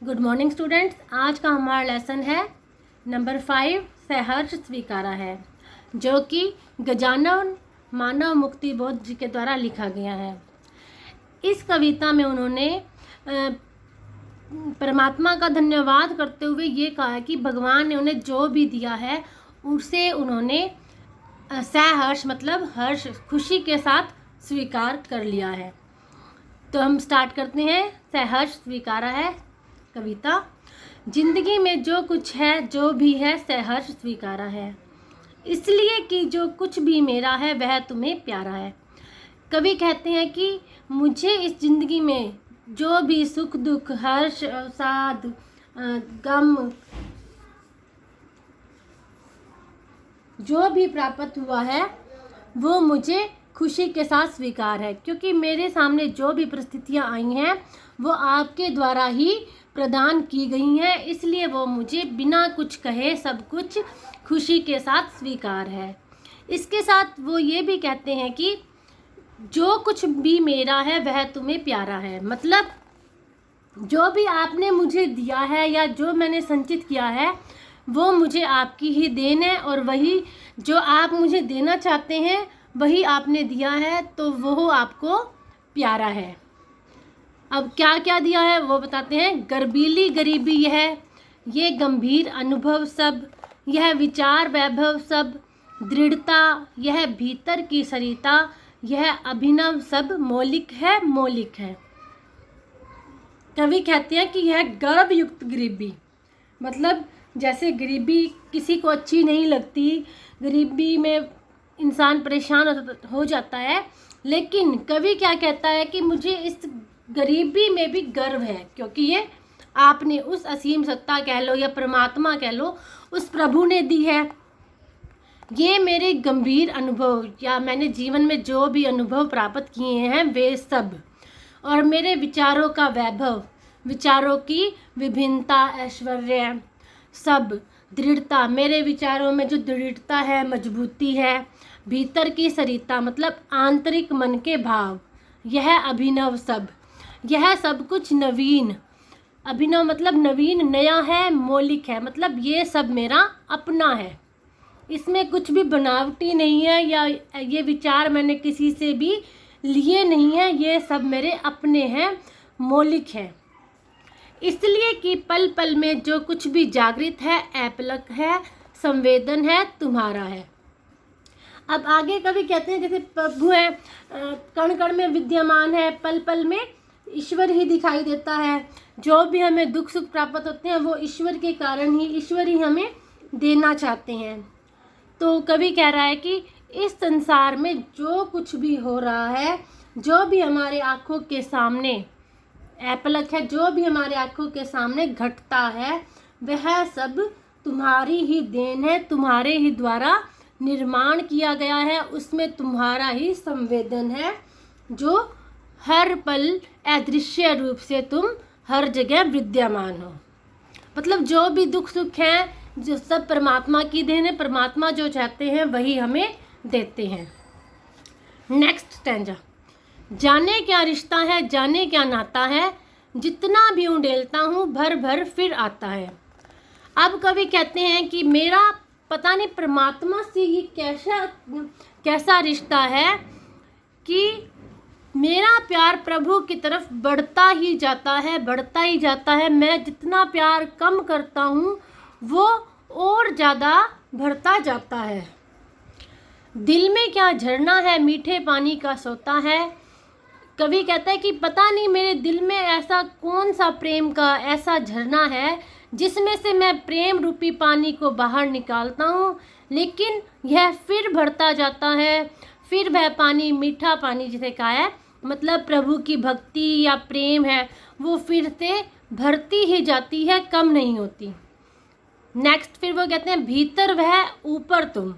Good morning students. आज का हमारा लेसन है नंबर 5 सहर्ष स्वीकारा है, जो कि गजानन मानव मुक्ति बोध जी के द्वारा लिखा गया है। इस कविता में उन्होंने परमात्मा का धन्यवाद करते हुए ये कहा है कि भगवान ने उन्हें जो भी दिया है उसे उन्होंने सहर्ष मतलब हर्ष खुशी के साथ स्वीकार कर लिया है। तो हम स्टार्ट करते हैं। सहर्ष स्वीकारा है कविता। जिंदगी में जो कुछ है जो भी है सहर्ष स्वीकारा है, इसलिए कि जो कुछ भी मेरा है वह तुम्हें प्यारा है। कवि कहते हैं कि मुझे इस जिंदगी में जो भी सुख दुख हर्ष अवसाद गम जो भी प्राप्त हुआ है वो मुझे खुशी के साथ स्वीकार है, क्योंकि मेरे सामने जो भी परिस्थितियां आई हैं वो आपके द्वारा ही प्रदान की गई हैं, इसलिए वो मुझे बिना कुछ कहे सब कुछ खुशी के साथ स्वीकार है। इसके साथ वो ये भी कहते हैं कि जो कुछ भी मेरा है वह तुम्हें प्यारा है, मतलब जो भी आपने मुझे दिया है या जो मैंने संचित किया है वो मुझे आपकी ही देन है, और वही जो आप मुझे देना चाहते हैं वही आपने दिया है, तो वो आपको प्यारा है। अब क्या क्या दिया है वो बताते हैं। गर्बीली गरीबी ये गंभीर अनुभव सब, यह विचार वैभव सब, दृढ़ता यह भीतर की सरिता, यह अभिनव सब मौलिक है मौलिक है। कवि कहते हैं कि यह गर्व युक्त गरीबी, मतलब जैसे गरीबी किसी को अच्छी नहीं लगती, गरीबी में इंसान परेशान हो जाता है, लेकिन कवि क्या कहता है कि मुझे इस गरीबी में भी गर्व है, क्योंकि ये आपने उस असीम सत्ता कह लो या परमात्मा कह लो उस प्रभु ने दी है। ये मेरे गंभीर अनुभव या मैंने जीवन में जो भी अनुभव प्राप्त किए हैं वे सब, और मेरे विचारों का वैभव, विचारों की विभिन्नता ऐश्वर्य सब, दृढ़ता मेरे विचारों में जो दृढ़ता है मजबूती है, भीतर की सरिता मतलब आंतरिक मन के भाव, यह अभिनव सब, यह सब कुछ नवीन, अभिनव मतलब नवीन नया है, मौलिक है मतलब ये सब मेरा अपना है, इसमें कुछ भी बनावटी नहीं है या ये विचार मैंने किसी से भी लिए नहीं है, ये सब मेरे अपने हैं, मौलिक है। इसलिए कि पल पल में जो कुछ भी जागृत है ऐपलक है संवेदन है तुम्हारा है। अब आगे कवि कहते हैं जैसे प्रभु है कण कण में विद्यमान है, पल पल में ईश्वर ही दिखाई देता है, जो भी हमें दुख सुख प्राप्त होते हैं वो ईश्वर के कारण ही, ईश्वर ही हमें देना चाहते हैं। तो कवि कह रहा है कि इस संसार में जो कुछ भी हो रहा है, जो भी हमारे आँखों के सामने ऐपलक है, जो भी हमारे आँखों के सामने घटता है वह सब तुम्हारी ही देन है, तुम्हारे ही द्वारा निर्माण किया गया है, उसमें तुम्हारा ही संवेदन है, जो हर पल अदृश्य रूप से तुम हर जगह विद्यमान हो। मतलब जो भी दुख सुख है जो सब परमात्मा की देन है, परमात्मा जो चाहते हैं वही हमें देते हैं। Next stanza. जाने क्या रिश्ता है जाने क्या नाता है, जितना भी उंडेलता हूँ भर भर फिर आता है। अब कवि कहते हैं कि मेरा पता नहीं परमात्मा से ये कैसा रिश्ता है कि मेरा प्यार प्रभु की तरफ बढ़ता ही जाता है, बढ़ता ही जाता है। मैं जितना प्यार कम करता हूँ वो और ज़्यादा बढ़ता जाता है। दिल में क्या झरना है मीठे पानी का सोता है। कवि कहता है कि पता नहीं मेरे दिल में ऐसा कौन सा प्रेम का ऐसा झरना है जिसमें से मैं प्रेम रूपी पानी को बाहर निकालता हूँ, लेकिन यह फिर बढ़ता जाता है, फिर वह पानी मीठा पानी जिसे कहा है मतलब प्रभु की भक्ति या प्रेम है वो फिर से भरती ही जाती है, कम नहीं होती। नेक्स्ट फिर वो कहते हैं भीतर वह ऊपर तुम,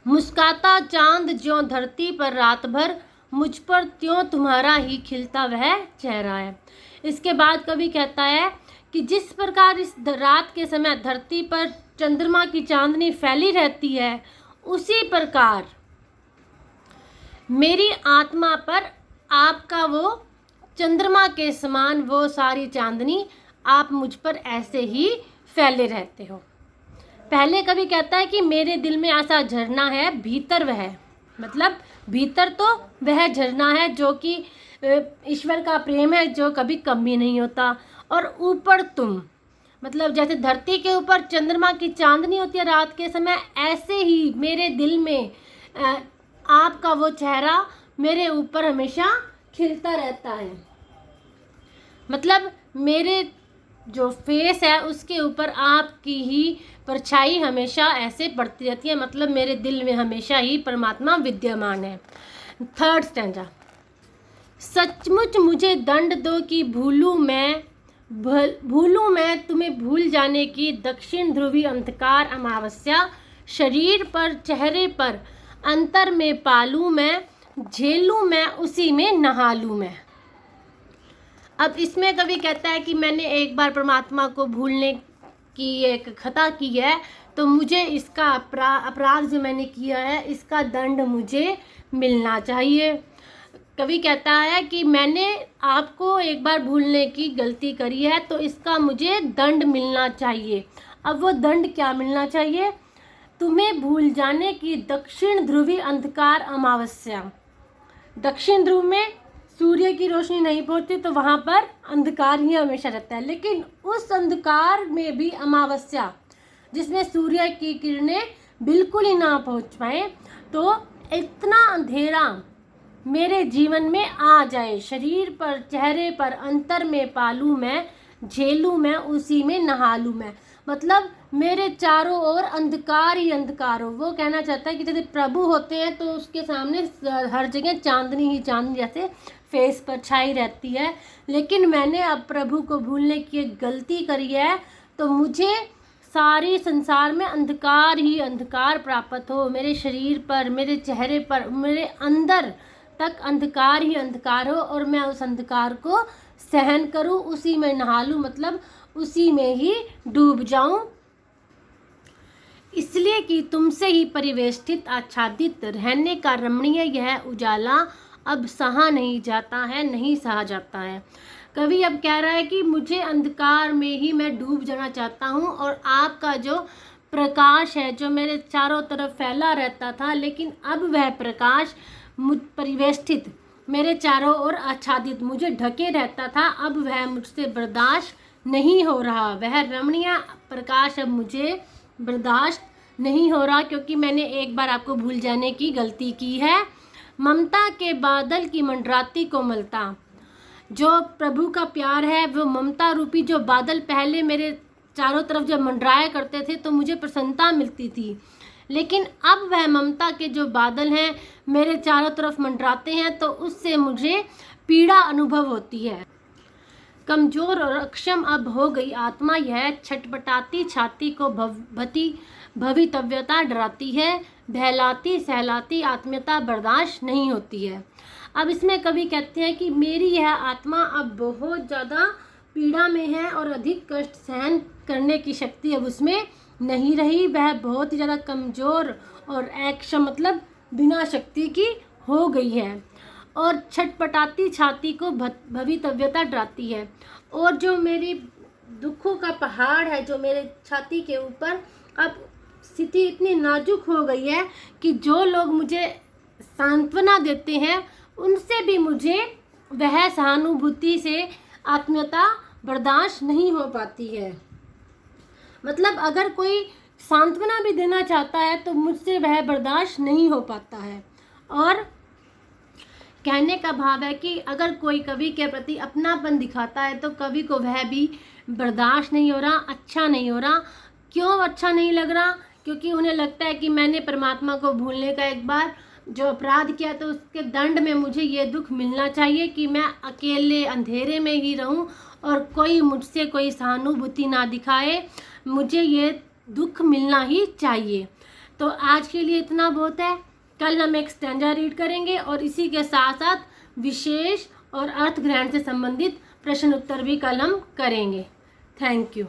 मुस्काता चांद ज्यों धरती पर रात भर, मुझ पर त्यों तुम्हारा ही खिलता वह चेहरा है। इसके बाद कवि कहता है कि जिस प्रकार इस रात के समय धरती पर चंद्रमा की चांदनी फैली रहती है, उसी प्रकार मेरी आत्मा पर आपका वो चंद्रमा के समान वो सारी चांदनी आप मुझ पर ऐसे ही फैले रहते हो। पहले कवि कहता है कि मेरे दिल में ऐसा झरना है, भीतर वह, मतलब भीतर तो वह झरना है जो कि ईश्वर का प्रेम है, जो कभी कमी नहीं होता। और ऊपर तुम, मतलब जैसे धरती के ऊपर चंद्रमा की चांदनी होती है रात के समय, ऐसे ही मेरे दिल में आपका वो चेहरा मेरे ऊपर हमेशा खिलता रहता है। मतलब मेरे जो फेस है उसके ऊपर आपकी ही परछाई हमेशा ऐसे पड़ती रहती है, मतलब मेरे दिल में हमेशा ही परमात्मा विद्यमान है। Third stanza. सचमुच मुझे दंड दो कि भूलूं मैं तुम्हें भूल जाने की दक्षिण ध्रुवी अंधकार अमावस्या, शरीर पर चेहरे पर अंतर में पालूं मैं, झेलूं मैं उसी में नहा लूं मैं। अब इसमें कवि कहता है कि मैंने एक बार परमात्मा को भूलने की एक खता की है, तो मुझे इसका अपराध जो मैंने किया है इसका दंड मुझे मिलना चाहिए। कवि कहता है कि मैंने आपको एक बार भूलने की गलती करी है, तो इसका मुझे दंड मिलना चाहिए। अब वो दंड क्या मिलना चाहिए? तुम्हें भूल जाने की दक्षिण ध्रुवी अंधकार अमावस्या। दक्षिण ध्रुव में सूर्य की रोशनी नहीं पहुंचती, तो वहाँ पर अंधकार ही हमेशा रहता है। लेकिन उस अंधकार में भी अमावस्या, जिसमें सूर्य की किरणें बिल्कुल ही ना पहुंच पाए, तो इतना अंधेरा मेरे जीवन में आ जाए, शरीर पर चेहरे पर अंतर में पालूं मैं, झेलूं मैं उसी में नहा लूं मैं। मतलब मेरे चारों ओर अंधकार ही अंधकार हो। वो कहना चाहता है कि जैसे प्रभु होते हैं तो उसके सामने हर जगह चांदनी ही चांदनी जैसे फेस पर छाई रहती है, लेकिन मैंने अब प्रभु को भूलने की एक गलती करी है, तो मुझे सारी संसार में अंधकार ही अंधकार प्राप्त हो। मेरे शरीर पर, मेरे चेहरे पर, मेरे अंदर तक अंधकार ही अंधकार हो, और मैं उस अंधकार को सहन करूं, उसी में नहा लूं, मतलब उसी में ही डूब जाऊं। इसलिए कि तुमसे ही परिवेष्टित आच्छादित रहने का रमणीय यह उजाला अब सहा नहीं जाता है, नहीं सहा जाता है। कवि अब कह रहा है कि मुझे अंधकार में ही मैं डूब जाना चाहता हूँ, और आपका जो प्रकाश है जो मेरे चारों तरफ फैला रहता था, लेकिन अब वह प्रकाश मुझ परिवेष्टित, मेरे चारों ओर आच्छादित, मुझे ढके रहता था, अब वह मुझसे बर्दाश्त नहीं हो रहा। वह रमणीय प्रकाश अब मुझे बर्दाश्त नहीं हो रहा, क्योंकि मैंने एक बार आपको भूल जाने की गलती की है। ममता के बादल की मंडराती कोमलता, जो प्रभु का प्यार है, वो ममता रूपी जो बादल पहले मेरे चारों तरफ जब मंडराया करते थे तो मुझे प्रसन्नता मिलती थी, लेकिन अब वह ममता के जो बादल हैं मेरे चारों तरफ मंडराते हैं, तो उससे मुझे पीड़ा अनुभव होती है। कमजोर और अक्षम अब हो गई आत्मा, यह छटपटाती छाती को भवितव्यता डराती है, बहलाती सहलाती आत्मीयता बर्दाश्त नहीं होती है। अब इसमें कवि कहते हैं कि मेरी यह आत्मा अब बहुत ज़्यादा पीड़ा में है, और अधिक कष्ट सहन करने की शक्ति अब उसमें नहीं रही। वह बहुत ही ज़्यादा कमज़ोर और अक्षम, मतलब बिना शक्ति की हो गई है, और छटपटाती छाती को भवितव्यता डराती है। और जो मेरी दुखों का पहाड़ है जो मेरे छाती के ऊपर, अब स्थिति इतनी नाजुक हो गई है कि जो लोग मुझे सांत्वना देते हैं उनसे भी मुझे वह सहानुभूति से आत्मीयता बर्दाश्त नहीं हो पाती है। मतलब अगर कोई सांत्वना भी देना चाहता है तो मुझसे वह बर्दाश्त नहीं हो पाता है। और कहने का भाव है कि अगर कोई कवि के प्रति अपनापन दिखाता है तो कवि को वह भी बर्दाश्त नहीं हो रहा, अच्छा नहीं हो रहा। क्यों अच्छा नहीं लग रहा? क्योंकि उन्हें लगता है कि मैंने परमात्मा को भूलने का एक बार जो अपराध किया, तो उसके दंड में मुझे ये दुख मिलना चाहिए कि मैं अकेले अंधेरे में ही रहूं और कोई मुझसे कोई सहानुभूति ना दिखाए, मुझे ये दुख मिलना ही चाहिए। तो आज के लिए इतना बहुत है। कल हम एक स्टैंजा रीड करेंगे और इसी के साथ साथ विशेष और अर्थ ग्रहण से संबंधित प्रश्न उत्तर भी कल हम करेंगे। Thank you.